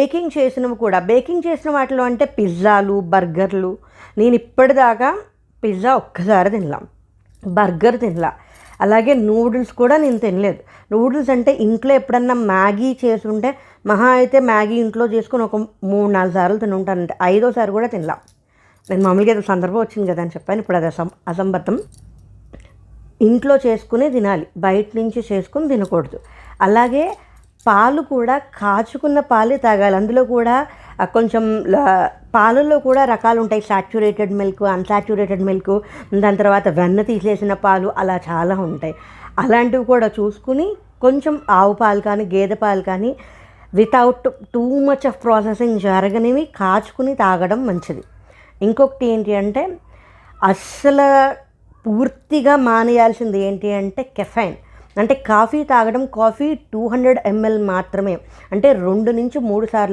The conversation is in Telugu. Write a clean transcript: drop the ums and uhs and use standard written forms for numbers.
బేకింగ్ చేసిన వాటిలో అంటే పిజ్జాలు, బర్గర్లు. నేను ఇప్పటిదాకా పిజ్జా ఒక్కసారి తినలా, బర్గర్ తినలా. అలాగే నూడిల్స్ కూడా నేను తినలేదు. నూడిల్స్ అంటే ఇంట్లో ఎప్పుడన్నా మ్యాగీ చేసుంటే మహా అయితే మ్యాగీ ఇంట్లో చేసుకొని ఒక 3-4 సార్లు తినుంటానంటే, 5వ సారి కూడా తినలా. నేను మామూలుగా ఏదో సందర్భం వచ్చింది కదా అని చెప్పాను. ఇప్పుడు అది అసంబద్ధం. ఇంట్లో చేసుకునే తినాలి, బయట నుంచి చేసుకుని తినకూడదు. అలాగే పాలు కూడా కాచుకున్న పాలే తాగాలి. అందులో కూడా కొంచెం పాలల్లో కూడా రకాలు ఉంటాయి. సాచ్యురేటెడ్ మిల్క్, అన్సాచ్యురేటెడ్ మిల్క్, దాని తర్వాత వెన్న తీసేసిన పాలు, అలా చాలా ఉంటాయి. అలాంటివి కూడా చూసుకుని కొంచెం ఆవు పాలు కానీ గేదె పాలు కానీ without too much of processing జరగనివి కాచుకుని తాగడం మంచిది. ఇంకొకటి ఏంటి అంటే అస్సలు పూర్తిగా మానేయాల్సింది ఏంటి అంటే కెఫైన్. అంటే కాఫీ తాగడం, కాఫీ 200 ml మాత్రమే, అంటే 2 నుంచి 3 సార్లు